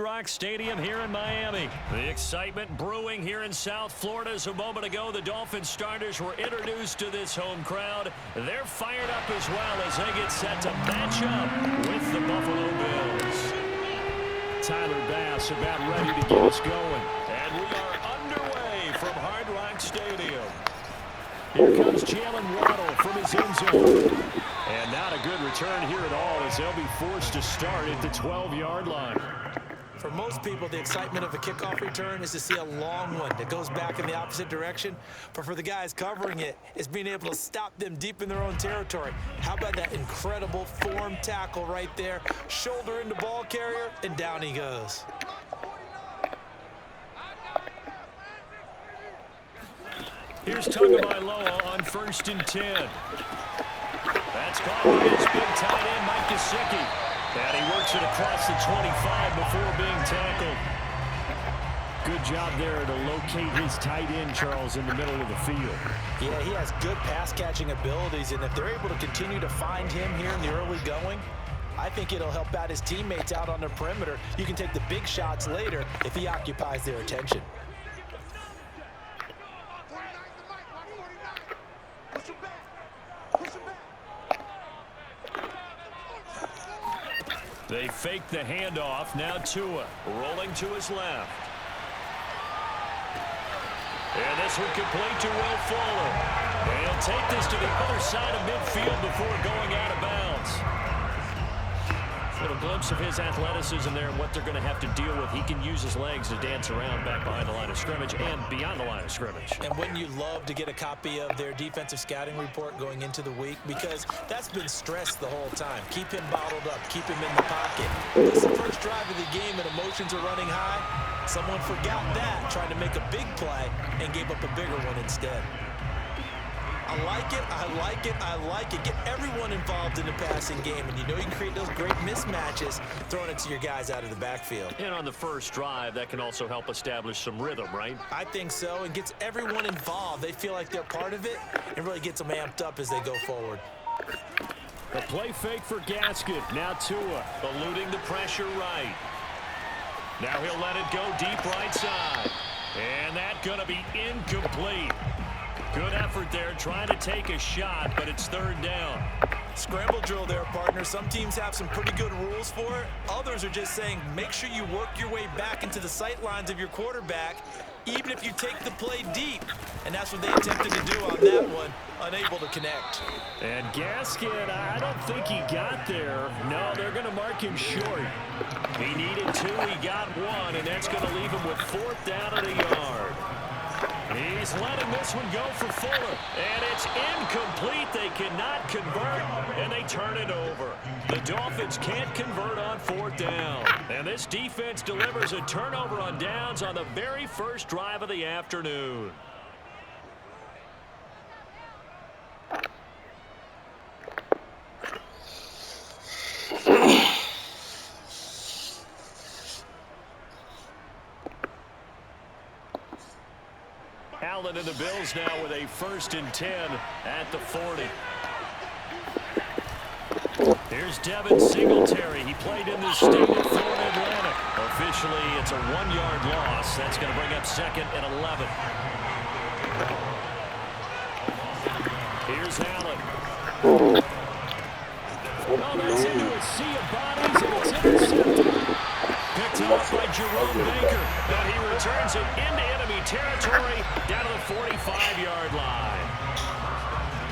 Rock Stadium here in Miami. The excitement brewing here in South Florida as a moment ago the Dolphins starters were introduced to this home crowd. They're fired up as well as they get set to match up with the Buffalo Bills. Tyler Bass about ready to get us going. And we are underway from Hard Rock Stadium. Here comes Jalen Waddle from his end zone. And not a good return here at all as they'll be forced to start at the 12-yard line. For most people, the excitement of a kickoff return is to see a long one that goes back in the opposite direction. But for the guys covering it, it's being able to stop them deep in their own territory. How about that incredible form tackle right there? Shoulder into ball carrier, and down he goes. Here's Tagovailoa on 1st and 10. That's caught by his big tight end, Mike Gesicki. And he works it across the 25 before being tackled. Good job there to locate his tight end, Charles, in the middle of the field. Yeah, he has good pass-catching abilities, and if they're able to continue to find him here in the early going, I think it'll help out his teammates out on the perimeter. You can take the big shots later if he occupies their attention. They fake the handoff. Now Tua rolling to his left. And this one complete to Will Fuller. And he'll take this to the other side of midfield before going out of bounds. A little glimpse of his athleticism there and what they're going to have to deal with. He can use his legs to dance around back behind the line of scrimmage and beyond the line of scrimmage. And wouldn't you love to get a copy of their defensive scouting report going into the week? Because that's been stressed the whole time. Keep him bottled up. Keep him in the pocket. It's the first drive of the game and emotions are running high. Someone forgot that, tried to make a big play, and gave up a bigger one instead. I like it, I like it, I like it. Get everyone involved in the passing game, and you know you can create those great mismatches throwing it to your guys out of the backfield. And on the first drive, that can also help establish some rhythm, right? I think so, and gets everyone involved. They feel like they're part of it, and really gets them amped up as they go forward. A play fake for Gaskin. Now Tua eluding the pressure right. Now he'll let it go deep right side. And that's going to be incomplete. Good effort there, trying to take a shot, but it's 3rd down. Scramble drill there, partner. Some teams have some pretty good rules for it. Others are just saying, make sure you work your way back into the sight lines of your quarterback, even if you take the play deep. And that's what they attempted to do on that one, unable to connect. And Gaskin, I don't think he got there. No, they're going to mark him short. He needed 2, he got 1, and that's going to leave him with 4th down at a yard. He's letting this one go for Fuller, and it's incomplete. They cannot convert, and they turn it over. The Dolphins can't convert on 4th down, and this defense delivers a turnover on downs on the very first drive of the afternoon. Allen and the Bills now with a 1st and 10 at the 40. Here's Devin Singletary. He played in the state of Florida Atlantic. Officially, it's a 1-yard loss. That's going to bring up 2nd and 11. Here's Allen. Oh, that's into a sea of bodies, and it's intercepted. Picked off by Jerome Baker. And he returns it into enemy territory down to the 45-yard line.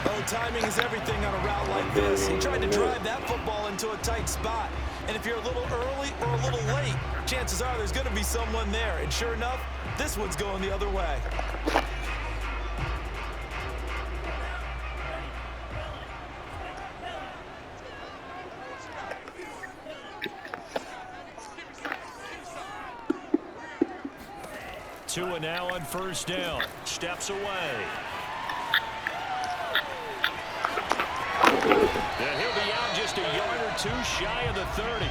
Oh, timing is everything on a route like this. He tried to drive that football into a tight spot. And if you're a little early or a little late, chances are there's going to be someone there. And sure enough, this one's going the other way. Tua now on 1st down. Steps away. And he'll be out just a yard or 2 shy of the 30.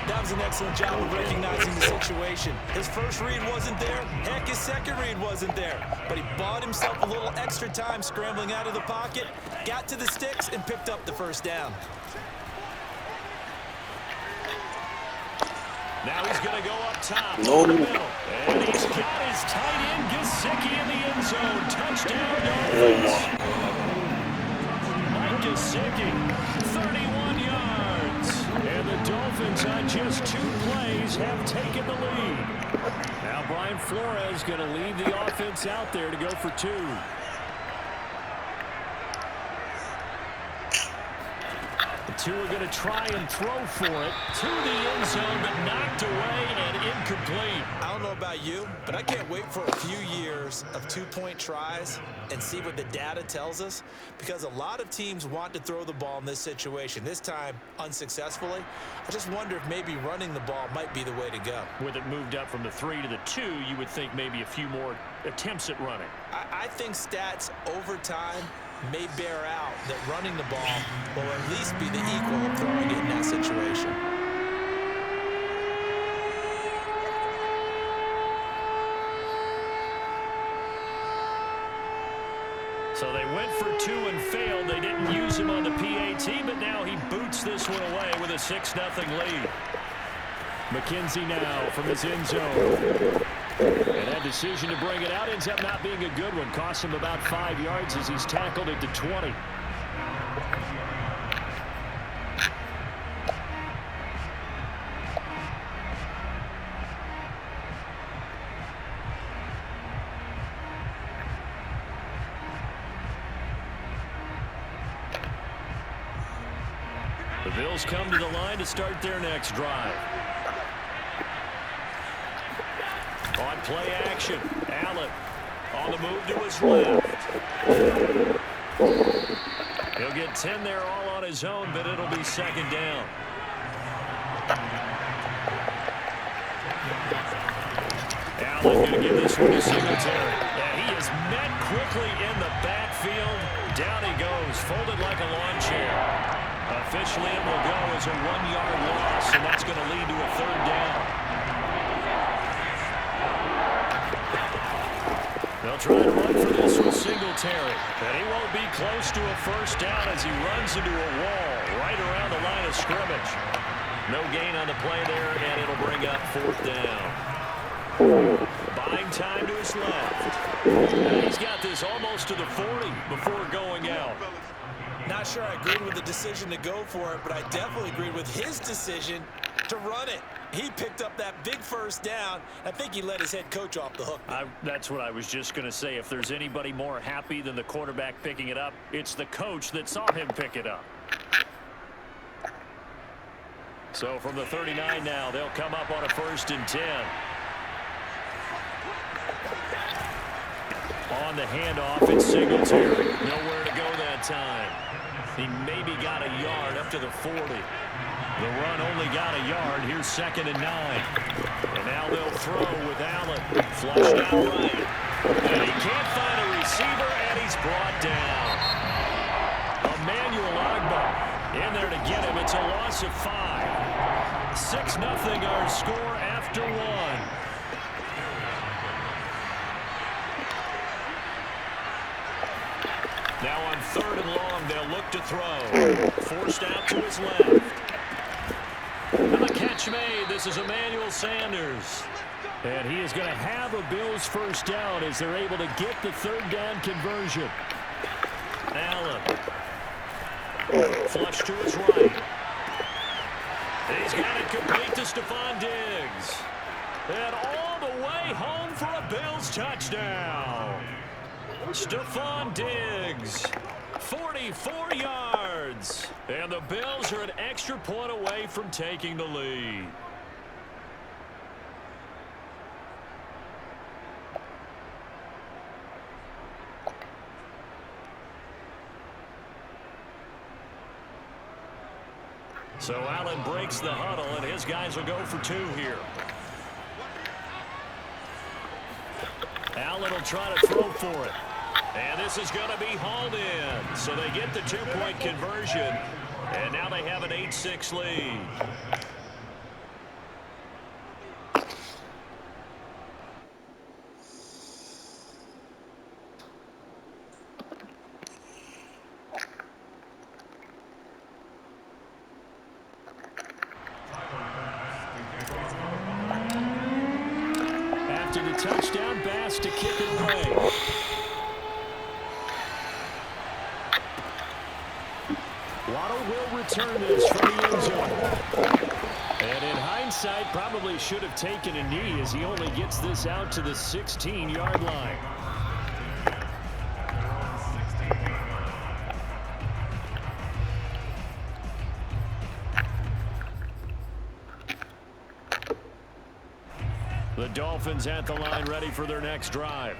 That was an excellent job of recognizing the situation. His first read wasn't there. Heck, his second read wasn't there. But he bought himself a little extra time scrambling out of the pocket, got to the sticks, and picked up the 1st down. Now he's going to go up top No. over the middle. And he's got his tight end, Gesicki, in the end zone. Touchdown, Dolphins. Mike Gesicki, 31 yards. And the Dolphins, on just 2 plays, have taken the lead. Now Brian Flores going to lead the offense out there to go for 2. The 2 are going to try and throw for it to the end zone, but knocked away and incomplete. I don't know about you, but I can't wait for a few years of 2-point tries and see what the data tells us, because a lot of teams want to throw the ball in this situation, this time unsuccessfully. I just wonder if maybe running the ball might be the way to go. With it moved up from the 3 to the 2, you would think maybe a few more attempts at running. I think stats over time may bear out that running the ball will at least be the equal of throwing it in that situation. So they went for 2 and failed. They didn't use him on the PAT, but now he boots this one away with a 6-0 lead. McKenzie now from his end zone. And that decision to bring it out ends up not being a good one. Cost him about 5 yards as he's tackled it to 20. The Bills come to the line to start their next drive. On play action, Allen on the move to his left. He'll get 10 there all on his own, but it'll be 2nd down. Allen going to give this one to Singletary. Yeah, he is met quickly in the backfield. Down he goes, folded like a lawn chair. Officially, it will go as a 1-yard loss, and that's going to lead to a 3rd down. They'll try to run for this with Singletary, and he won't be close to a 1st down as he runs into a wall right around the line of scrimmage. No gain on the play there, and it'll bring up 4th down. Buying time to his left. And he's got this almost to the 40 before going out. Not sure I agreed with the decision to go for it, but I definitely agreed with his decision to run it. He picked up that big 1st down. I think he let his head coach off the hook. That's what I was just going to say. If there's anybody more happy than the quarterback picking it up, it's the coach that saw him pick it up. So from the 39 now, they'll come up on a 1st and 10. On the handoff, it's Singletary. Nowhere to go that time. He maybe got a yard up to the 40. The run only got a yard. Here's 2nd and 9. And now they'll throw with Allen. Flushed out right. And he can't find a receiver, and he's brought down. Emmanuel Ogbah in there to get him. It's a loss of 5. 6-0 our score after 1. Now on 3rd and long, they'll look to throw. Forced out to his left. And the catch made. This is Emmanuel Sanders. And he is going to have a Bills 1st down as they're able to get the 3rd down conversion. Allen. Flush to his right. And he's got it complete to Stephon Diggs. And all the way home for a Bills touchdown. Stephon Diggs, 44 yards. And the Bills are an extra point away from taking the lead. So Allen breaks the huddle, and his guys will go for 2 here. Allen will try to throw for it. And this is going to be hauled in. So they get the 2-point conversion. And now they have an 8-6 lead. to the touchdown. Bass to kick it away. Waddle will return this from the end zone. And in hindsight, probably should have taken a knee as he only gets this out to the 16-yard line. The Dolphins at the line ready for their next drive.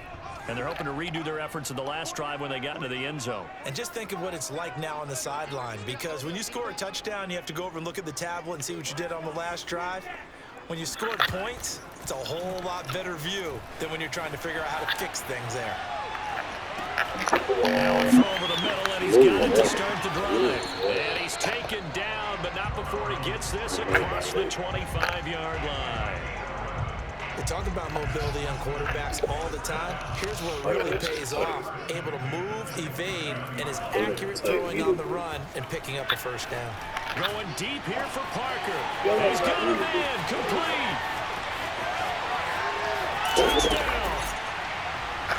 And they're hoping to redo their efforts in the last drive when they got into the end zone. And just think of what it's like now on the sideline, because when you score a touchdown, you have to go over and look at the tablet and see what you did on the last drive. When you scored points, it's a whole lot better view than when you're trying to figure out how to fix things there. Now a throw over the middle, and he's got it to start the drive. And he's taken down, but not before he gets this across the 25-yard line. They talk about mobility on quarterbacks all the time. Here's where it really pays off. Able to move, evade, and is accurate throwing on the run and picking up a first down. Going deep here for Parker. He's got a man. Complete. Touchdown.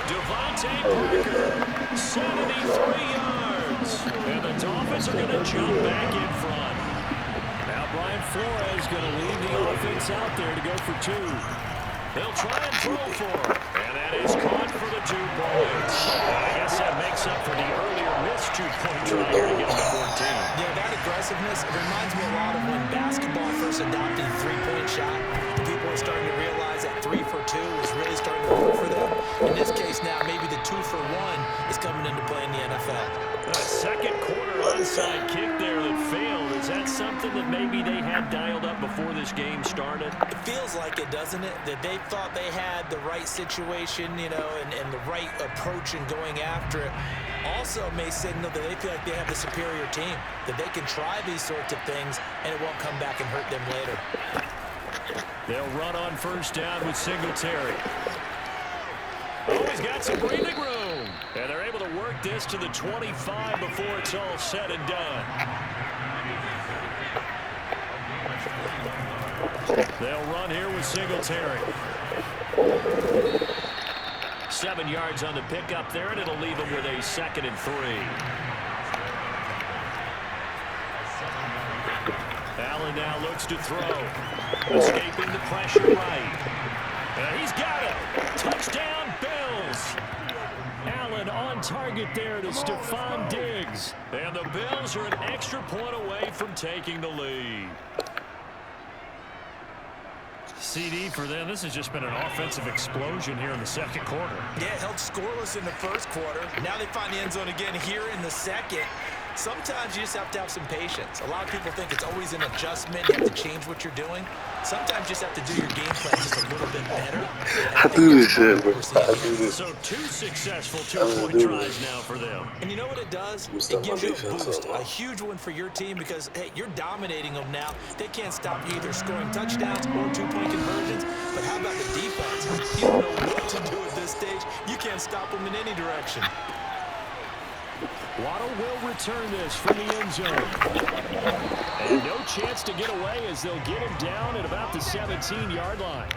Devontae Parker, 73 yards. And the Dolphins are going to jump back in front. Now Brian Flores going to lead the offense out there to go for two. They'll try and throw for him. And that is caught for the 2 points. I guess that makes up for the earlier missed 2-point try here to get him to 14. Yeah, that aggressiveness, it reminds me a lot of when basketball first adopted the 3-point shot. People are starting to realize that 3 for 2 is really starting to work for them. In this case now, maybe the 2 for 1 is coming into play in the NFL. A second quarter onside kick there that failed. Is that something that maybe they had dialed up before this game started? It feels like it, doesn't it? That they thought they had the right situation, you know, and the right approach in going after it. Also may signal that they feel like they have the superior team, that they can try these sorts of things and it won't come back and hurt them later. They'll run on first down with Singletary. Oh, he's got some breathing room. And they're able to work this to the 25 before it's all said and done. They'll run here with Singletary. 7 yards on the pickup there, and it'll leave him with a 2nd and 3. Allen now looks to throw. Escaping the pressure right. And he's got it. Touchdown, Bills. Allen on target there to Stephon Diggs. And the Bills are an extra point away from taking the lead. CD for them. This has just been an offensive explosion here in the second quarter. Yeah, held scoreless in the first quarter. Now they find the end zone again here in the second. Sometimes you just have to have some patience. A lot of people think it's always an adjustment. You have to change what you're doing. Sometimes you just have to do your game plan just a little bit better. I do this shit, bro. I do this. So 2 successful 2-point tries now for them. And you know what it does? It gives you a boost, a huge one for your team because, hey, you're dominating them now. They can't stop you either scoring touchdowns or 2-point conversions. But how about the defense? You don't know what to do at this stage. You can't stop them in any direction. Waddle will return this from the end zone. And no chance to get away as they'll get him down at about the 17-yard line.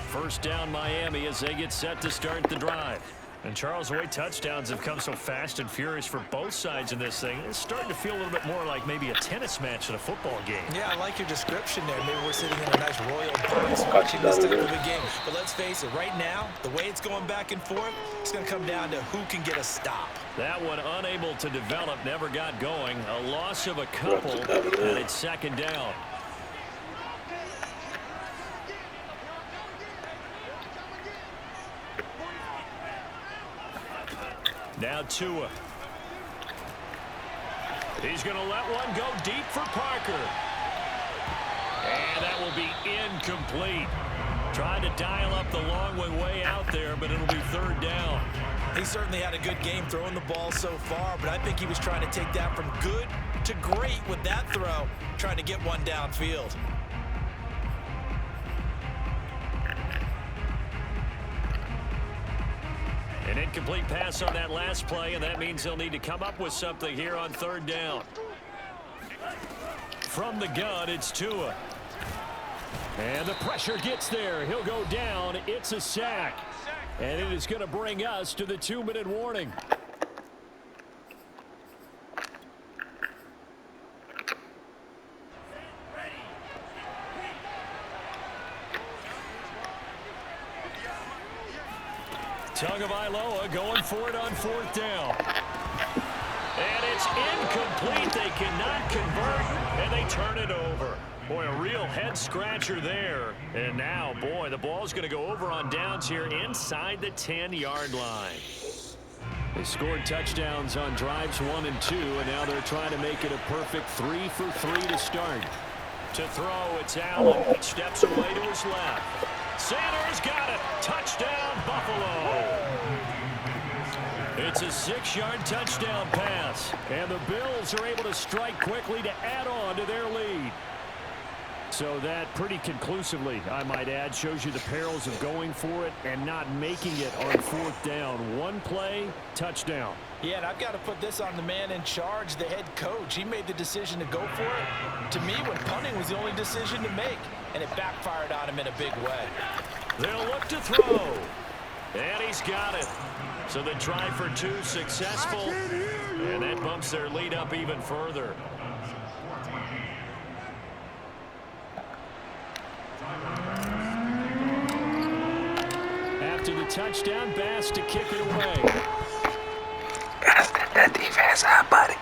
First down Miami as they get set to start the drive. And Charles, the way touchdowns have come so fast and furious for both sides in this thing, it's starting to feel a little bit more like maybe a tennis match than a football game. Yeah, I like your description there. Maybe we're sitting in a nice royal box watching this type of a game. But let's face it, right now, the way it's going back and forth, it's going to come down to who can get a stop. That one unable to develop, never got going. A loss of a couple, and it's second down. Now Tua. He's going to let one go deep for Parker. And that will be incomplete. Trying to dial up the long way out there, but it'll be third down. He certainly had a good game throwing the ball so far, but I think he was trying to take that from good to great with that throw, trying to get one downfield. An incomplete pass on that last play, and that means they'll need to come up with something here on third down. From the gun, it's Tua. And the pressure gets there. He'll go down. It's a sack. And it is going to bring us to the 2-minute warning. Tagovailoa going for it on fourth down. And it's incomplete. They cannot convert, and they turn it over. Boy, a real head-scratcher there. And now, boy, the ball's going to go over on downs here inside the 10-yard line. They scored touchdowns on drives 1 and 2, and now they're trying to make it a perfect 3 for 3 to start. To throw, it's Allen. Steps away to his left. Sanders got it. Touchdown, Buffalo. It's a 6-yard touchdown pass. And the Bills are able to strike quickly to add on to their lead. So that pretty conclusively, I might add, shows you the perils of going for it and not making it on fourth down. One play, touchdown. Yeah, and I've got to put this on the man in charge, the head coach. He made the decision to go for it. To me, when punting was the only decision to make, and it backfired on him in a big way. They'll look to throw. And he's got it. So the try for 2 successful. And that bumps their lead up even further. After the touchdown, Bass to kick it away. Gotta step that defense up, buddy.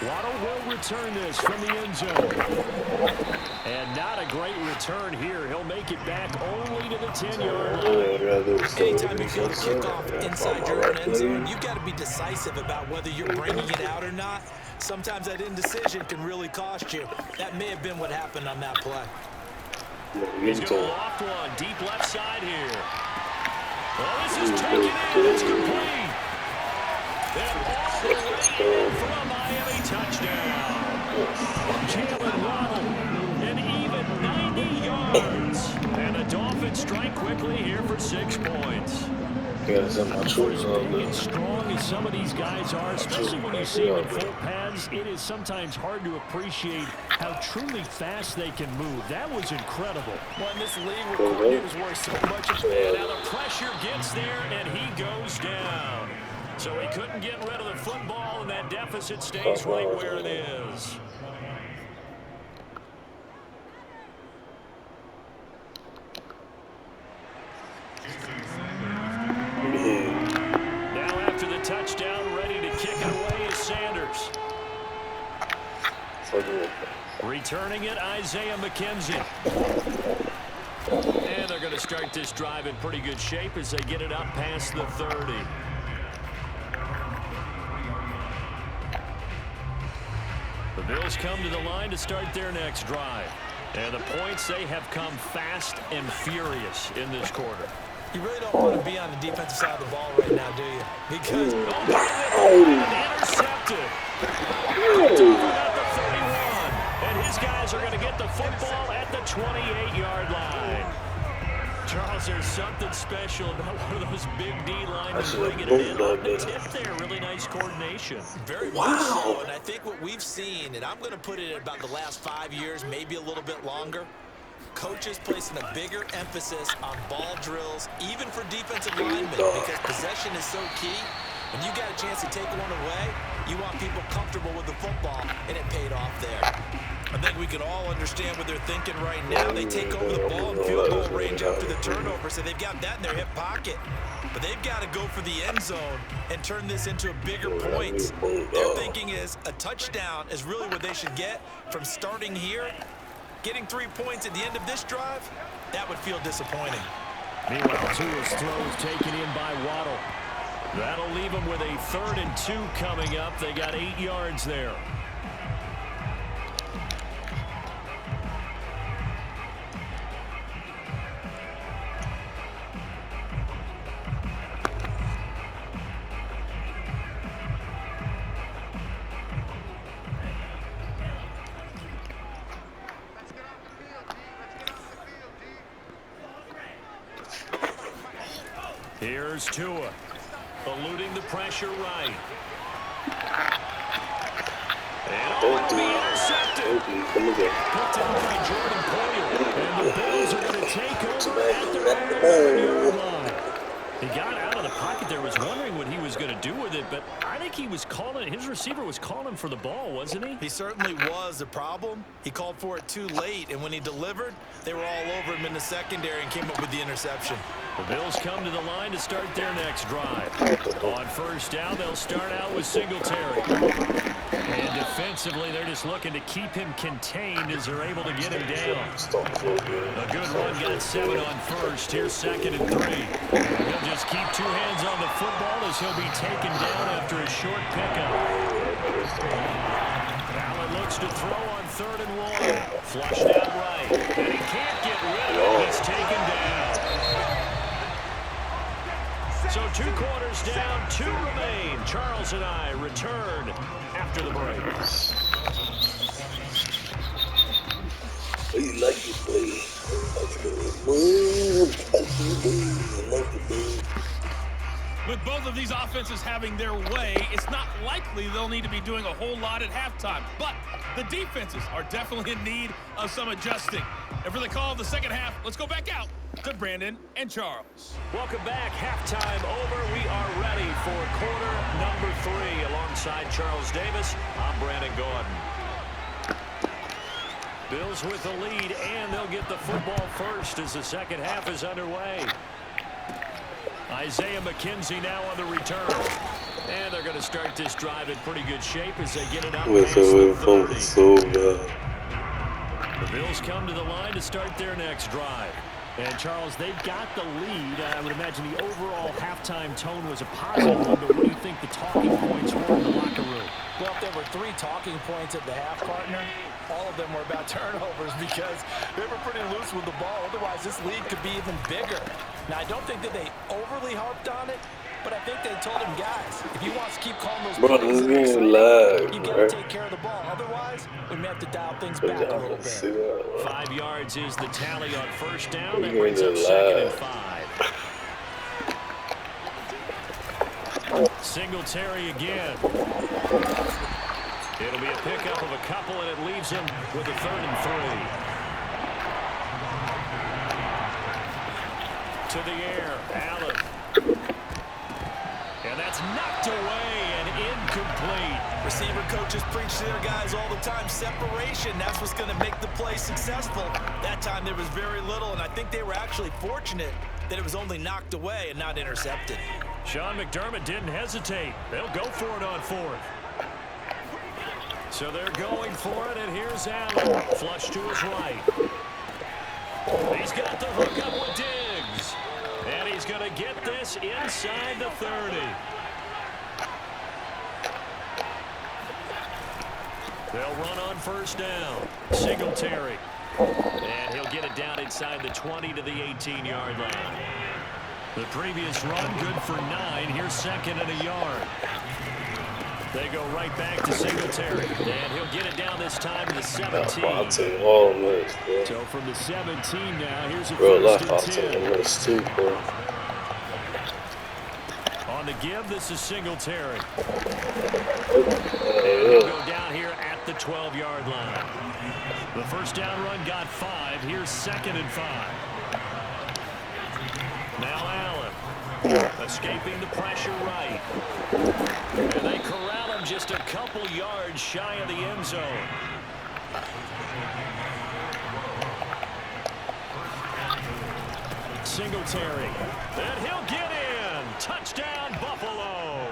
Waddle will return this from the end zone. And not a great return here. He'll make it back only to the 10-yard line. Anytime you feel a kickoff inside your own end zone, you've got to be decisive about whether you're bringing it out or not. Sometimes that indecision can really cost you. That may have been what happened on that play. He's going to loft one deep left side here. Well, this is taken in. It's complete. And all the way in for a Miami touchdown. Jalen Waddle, an even 90 yards. And the Dolphins strike quickly here for 6 points. For as big and strong as some of these guys are, especially when you see them in full pads, it is sometimes hard to appreciate how truly fast they can move. That was incredible. Well, in this league where coordinators worry so much of And now the pressure gets there, and he goes down. So he couldn't get rid of the football, and that deficit stays right where it is. Now after the touchdown, ready to kick it away is Sanders. Returning it, Isaiah McKenzie. And they're going to start this drive in pretty good shape as they get it up past the 30. The Bills come to the line to start their next drive. And the points, they have come fast and furious in this quarter. You really don't want to be on the defensive side of the ball right now, do you? Because intercepted. At the 31. And his guys are going to get the football at the 28-yard line. Charles, there's something special about one of those big D linemen bringing it in on the tip there. Really nice coordination. Very much so, and I think what we've seen, and I'm going to put it at about the last 5 years, maybe a little bit longer, coaches placing a bigger emphasis on ball drills, even for defensive linemen, because possession is so key. When you got a chance to take one away, you want people comfortable with the football, and it paid off there. I think we can all understand what they're thinking right now. They take over the ball in field goal range after the turnover, so they've got that in their hip pocket. But they've got to go for the end zone and turn this into a bigger point. Their thinking is a touchdown is really what they should get from starting here. Getting 3 points at the end of this drive, that would feel disappointing. Meanwhile, Tua's throws taken in by Waddle. That'll leave them with a 3rd and 2 coming up. They got 8 yards there. Here's Tua, eluding the pressure right. And oh, it'll be intercepted. Put down by Jordan Poyer. And the Bills are going to take over at their own 11-yard line. He got out of the pocket there, was wondering what he was going to do with it, but I think he was calling, his receiver was calling for the ball, wasn't he? He certainly was. The problem, he called for it too late, and when he delivered, they were all over him in the secondary and came up with the interception. The Bills come to the line to start their next drive. On first down, they'll start out with Singletary. And defensively, they're just looking to keep him contained as they're able to get him down. A good run got 7 on first. Here's 2nd and 3. He'll just keep 2 hands on the football as he'll be taken down after a short pickup. Allen looks to throw on 3rd and 1. Flushed out right. And he can't get rid of it. He's taken down. So 2 quarters down, 2 remain. Charles and I return after the break. You like it, boy. With both of these offenses having their way, it's not likely they'll need to be doing a whole lot at halftime. But the defenses are definitely in need of some adjusting. And for the call of the second half, let's go back out to Brandon and Charles. Welcome back. Halftime over. We are ready for quarter number 3. Alongside Charles Davis, I'm Brandon Gordon. Bills with the lead, and they'll get the football first as the second half is underway. Isaiah McKenzie now on the return. And they're going to start this drive in pretty good shape as they get it up past the 30. The Bills come to the line to start their next drive. And, Charles, they've got the lead. I would imagine the overall halftime tone was a positive one, but what do you think the talking points were in the locker room? Well, if there were 3 talking points at the half, partner, all of them were about turnovers because they were pretty loose with the ball. Otherwise, this lead could be even bigger. Now, I don't think that they overly harped on it, but I think they told him, guys, if you want to keep calling those plays, you got to take care of the ball. Otherwise, we may have to dial things back a little bit. 5 yards is the tally on first down. That brings up 2nd and 5. Singletary again. It'll be a pickup of a couple, and it leaves him with a 3rd and 3. To the air, Allen. And that's knocked away and incomplete. Receiver coaches preach to their guys all the time. Separation, that's what's going to make the play successful. That time there was very little, and I think they were actually fortunate that it was only knocked away and not intercepted. Sean McDermott didn't hesitate. They'll go for it on 4th. So they're going for it, and here's Allen. Flush to his right. He's got the hook up with Diggs. And he's going to get this inside the 30. They'll run on first down. Singletary. And he'll get it down inside the 20 to the 18-yard line. The previous run good for 9. Here's 2nd and a yard. They go right back to Singletary. And he'll get it down this time to the 17. So from the 17 now, here's a 1st and 10. On the give, this is Singletary. And he'll go down here at the 12-yard line. The first down run got 5. Here's 2nd and 5. Now Allen, escaping the pressure right. And they corral him just a couple yards shy of the end zone. Singletary, and he'll get in. Touchdown, Buffalo.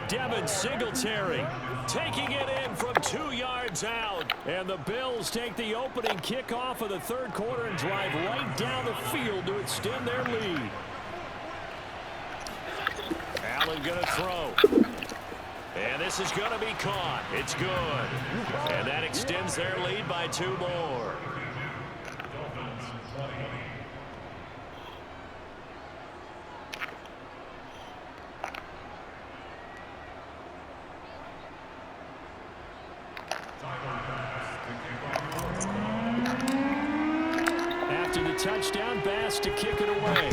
Devin Singletary taking it in from 2 yards out. And the Bills take the opening kickoff of the 3rd quarter and drive right down the field to extend their lead. Allen going to throw. And this is going to be caught. It's good. And that extends their lead by 2 more. After the touchdown, Bass to kick it away.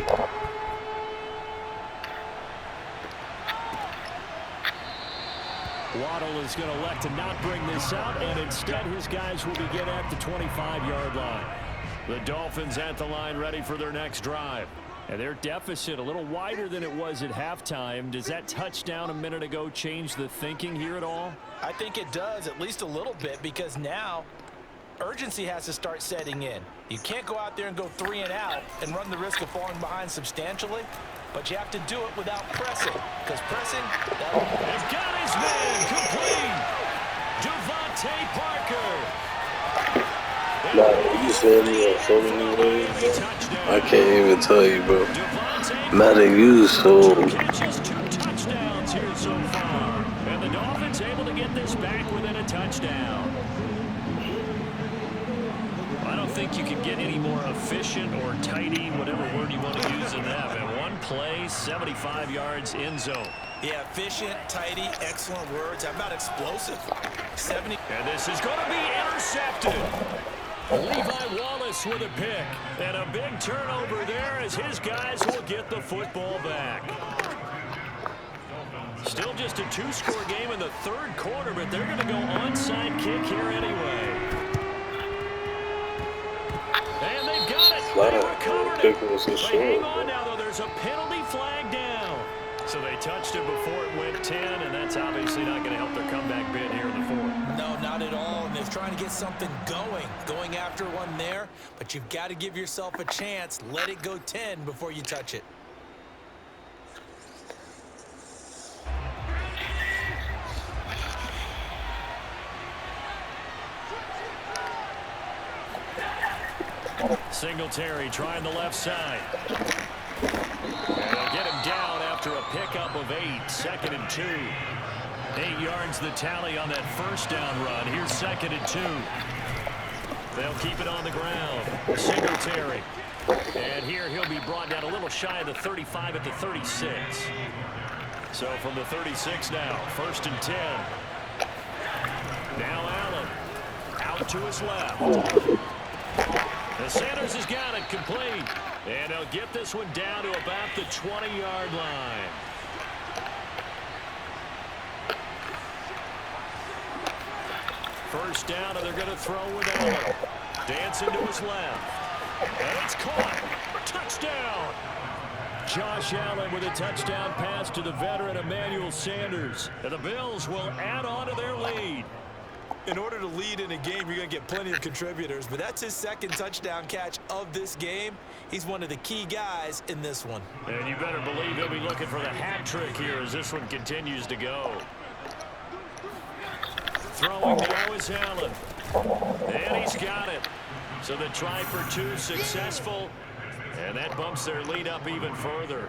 Waddle is going to elect to not bring this out, and instead his guys will begin at the 25-yard line. The Dolphins at the line ready for their next drive. And their deficit a little wider than it was at halftime. Does that touchdown a minute ago change the thinking here at all? I think it does, at least a little bit, because now urgency has to start setting in. You can't go out there and go 3 and out and run the risk of falling behind substantially, but you have to do it without pressing, because pressing, they've got his man complete. Devontae Parker. Nah, you said me so many ways, bro. I can't even tell you, bro. Madden, you so... Catches 2 touchdowns here so far. And the Dolphins able to get this back within a touchdown. I don't think you can get any more efficient or tidy, whatever word you want to use in that. And one play, 75 yards in zone. Yeah, efficient, tidy, excellent words. How about explosive? 70. And this is going to be intercepted. Levi Wallace with a pick. And a big turnover there as his guys will get the football back. Still just a 2-score game in the 3rd quarter, but they're going to go onside kick here anyway. And they've got it. They recovered it. But hang on now, though. There's a penalty flag down. So they touched it before it went 10, and that's obviously not going to help their comeback bid here in the 4th. No, not at all. And they're trying to get something going after one there. But you've got to give yourself a chance. Let it go 10 before you touch it. Singletary trying the left side. And they'll get him down after a pickup of 8. 2nd and 2. 8 yards the tally on that first down run. Here's 2nd and 2. They'll keep it on the ground. Singletary. And here he'll be brought down a little shy of the 35 at the 36. So from the 36 now, 1st and 10. Now Allen. Out to his left. The Sanders has got it complete. And they'll get this one down to about the 20-yard line. First down, and they're going to throw with Allen. Dancing to his left. And it's caught. Touchdown. Josh Allen with a touchdown pass to the veteran Emmanuel Sanders. And the Bills will add on to their lead. In order to lead in a game, you're going to get plenty of contributors, but that's his 2nd touchdown catch of this game. He's one of the key guys in this one. And you better believe he'll be looking for the hat trick here as this one continues to go. Throwing now is Allen. And he's got it. So the try for 2 successful, and that bumps their lead up even further.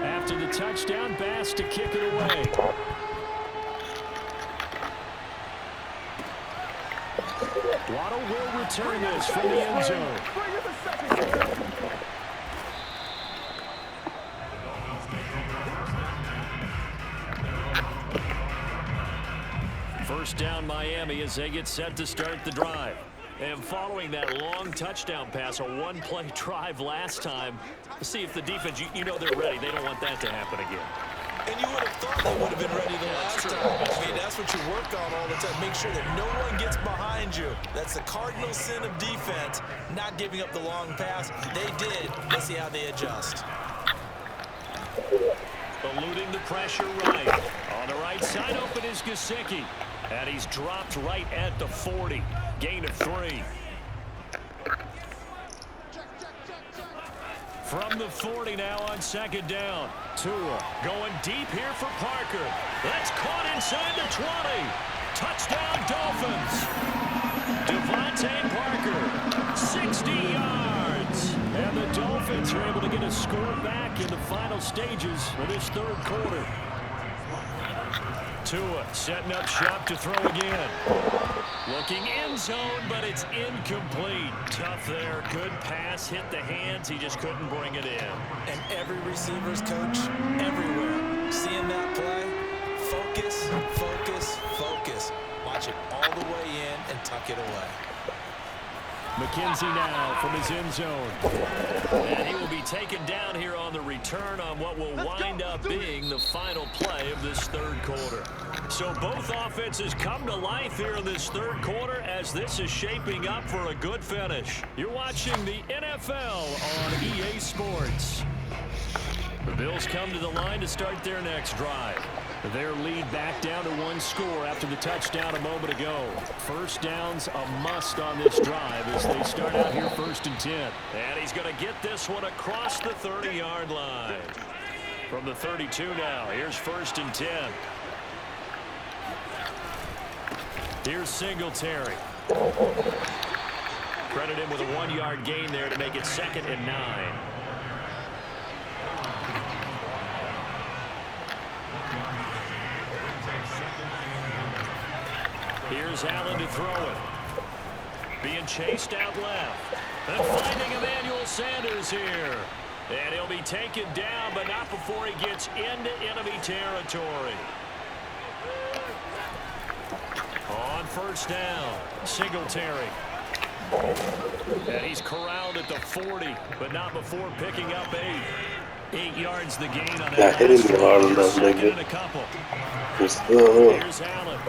After the touchdown, Bass to kick it away. Waddle will return this from the end zone. First down Miami as they get set to start the drive. And following that long touchdown pass, a 1-play drive last time, see if the defense, you know they're ready. They don't want that to happen again. And you would have thought they would have been ready the last time. I mean, that's what you work on all the time. Make sure that no one gets behind you. That's the cardinal sin of defense, not giving up the long pass. They did. Let's see how they adjust. Eluding the pressure right. On the right side, open is Gesicki. And he's dropped right at the 40. Gain of 3. From the 40 now on 2nd down. Tua going deep here for Parker. That's caught inside the 20. Touchdown Dolphins. Devontae Parker, 60 yards. And the Dolphins are able to get a score back in the final stages of this 3rd quarter. Tua setting up shop to throw again. Looking end zone, but it's incomplete. Tough there. Good pass. Hit the hands. He just couldn't bring it in. And every receiver's coach, everywhere, seeing that play, focus, focus, focus. Watch it all the way in and tuck it away. McKenzie now from his end zone. And he will be taken down here on the return on what will wind up being the final play of this third quarter. So both offenses come to life here in this third quarter as this is shaping up for a good finish. You're watching the NFL on EA Sports. The Bills come to the line to start their next drive. Their lead back down to one score after the touchdown a moment ago. First down's a must on this drive as they start out here 1st and 10. And he's going to get this one across the 30-yard line. From the 32 now, here's 1st and 10. Here's Singletary. Credit him with a 1-yard gain there to make it 2nd and 9. Here's Allen to throw it. Being chased out left. And finding Emmanuel Sanders here. And he'll be taken down, but not before he gets into enemy territory. On 1st down, Singletary. And he's corralled at the 40, but not before picking up 8. 8 yards the gain on that. Not hitting me hard enough, Second and a couple. Here's Allen.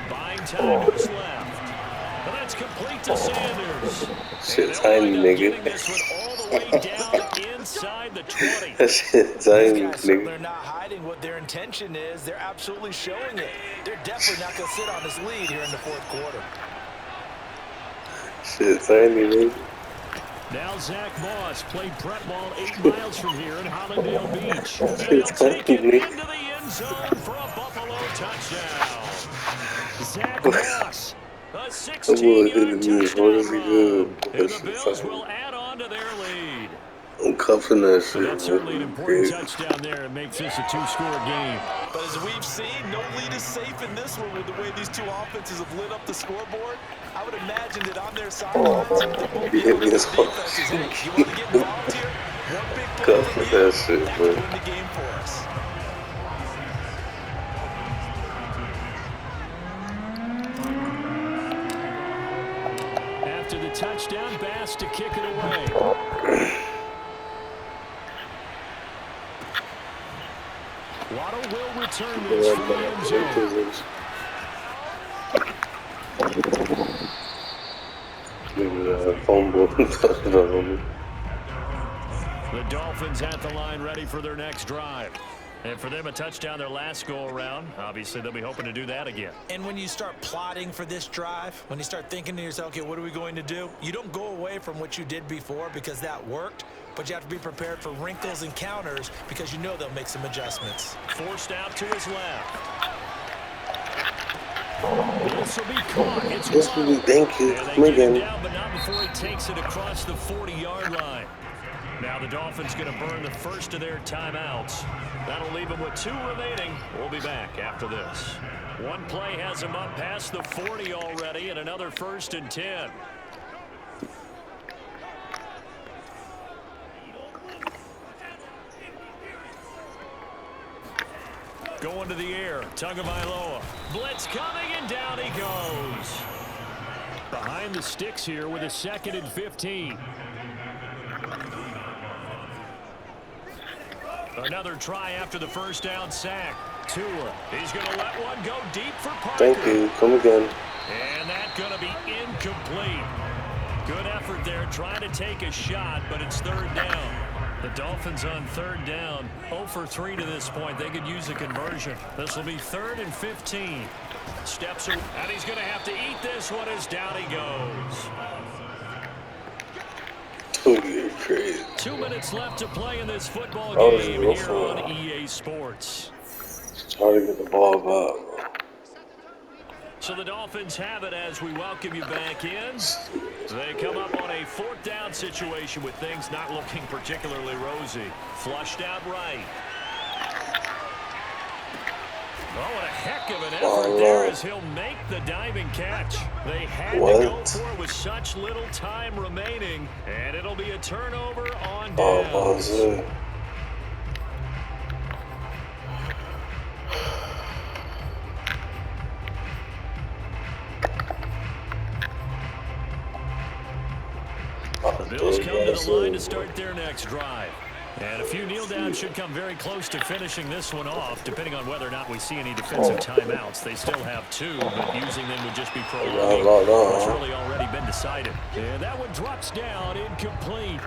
Buying time to his left. But that's complete to Sanders. Shit tiny, nigga. This one all the way down inside the 20. That shit tiny, nigga. They're not hiding what their intention is. They're absolutely showing it. They're definitely not going to sit on this lead here in the 4th quarter. Shit tiny, nigga. Now Zach Moss played prep ball 8 miles from here in Hollandale Beach. And he'll take it into the end zone for a Buffalo touchdown. Zach Moss, a 16-yard touchdown run. And the Bills will add on to their lead. I'm cuffing that shit. So that's certainly an important touchdown there. It makes this a 2-score game. But as we've seen, no lead is safe in this one with the way these two offenses have lit up the scoreboard. I would imagine that on their sidelines, they won't be able to defenses. Hey, you want to get involved here? One big play from you, that shit, that man. could win the game for us. After the touchdown, Bass to kick it away. Waddle will return this from the end zone. The Dolphins at the line ready for their next drive. And for them, a touchdown their last go-around. Obviously, they'll be hoping to do that again. And when you start plotting for this drive, when you start thinking to yourself, okay, what are we going to do? You don't go away from what you did before because that worked, but you have to be prepared for wrinkles and counters because you know they'll make some adjustments. Forced out to his left. This will be caught. It's This will be, thank you. Come again. Down, but not before he takes it across the 40-yard line. Now the Dolphins going to burn the first of their timeouts. That'll leave them with 2 remaining. We'll be back after this. One play has them up past the 40 already, and another 1st and 10. Going to the air, Tagovailoa. Blitz coming, and down he goes. Behind the sticks here with a 2nd and 15. Another try after the first down sack. Tua, he's going to let one go deep for Parker. Thank you. Come again. And that's going to be incomplete. Good effort there trying to take a shot, but it's 3rd down. The Dolphins on 3rd down, 0 for 3 to this point. They could use a conversion. This will be 3rd and 15. Steps in, and he's going to have to eat this one as down he goes. You're crazy. 2 minutes left to play in this football game here on EA Sports. Try to get the ball back. So the Dolphins have it as we welcome you back in. They come up on a 4th down situation with things not looking particularly rosy. Flushed out right. Oh, what a heck of an effort there as he'll make the diving catch. They had to go for it with such little time remaining, and it'll be a turnover on downs. The Bills come to the line to start their next drive. And a few kneel downs should come very close to finishing this one off, depending on whether or not we see any defensive timeouts. They still have 2, but using them would just be prolonging what's really already been decided. And that one drops down, incomplete.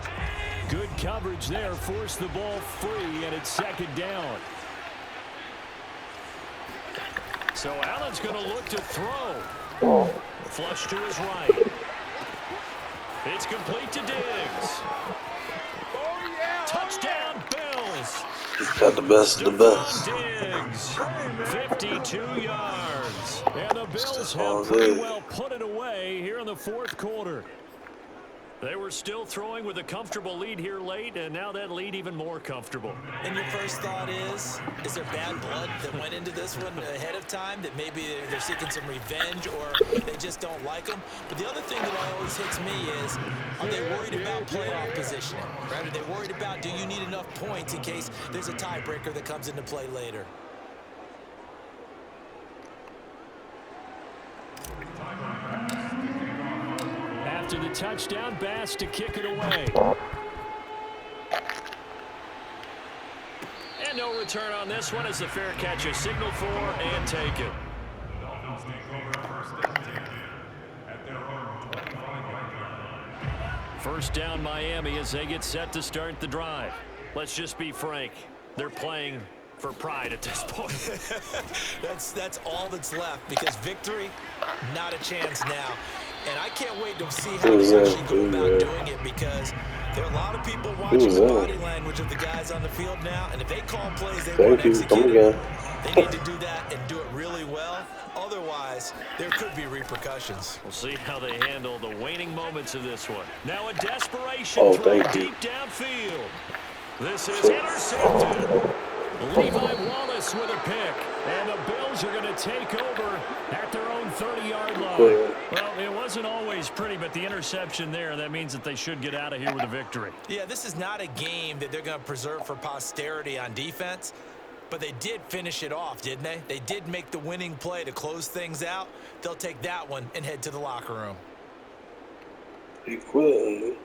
Good coverage there, forced the ball free, and it's 2nd down. So Allen's going to look to throw. Flush to his right. It's complete to Diggs. Touchdown, Bills. He's got the best of the best. Diggs, 52 yards. And the Bills have pretty well put it away here in the 4th quarter. They were still throwing with a comfortable lead here late, and now that lead even more comfortable. And your first thought is there bad blood that went into this one ahead of time, that maybe they're seeking some revenge or they just don't like them? But the other thing that always hits me is, are they worried about playoff positioning? Right? Are they worried about, do you need enough points in case there's a tiebreaker that comes into play later? After the touchdown, Bass to kick it away. And no return on this one as the fair catch is signaled for and taken. First down Miami as they get set to start the drive. Let's just be frank. They're playing for pride at this point. That's all that's left, because victory, not a chance now. And I can't wait to see how they actually go about doing it, because there are a lot of people watching the body language of the guys on the field now, and if they call plays they want to execute, they need to do that and do it really well. Otherwise, there could be repercussions. We'll see how they handle the waning moments of this one. Now a desperation throw deep downfield. This is intercepted. Levi Wallace with a pick. And the Bills are going to take over at their own 30-yard line. Well, it wasn't always pretty, but the interception there, that means that they should get out of here with a victory. Yeah, this is not a game that they're going to preserve for posterity on defense, but they did finish it off, didn't they? They did make the winning play to close things out. They'll take that one and head to the locker room. He quit.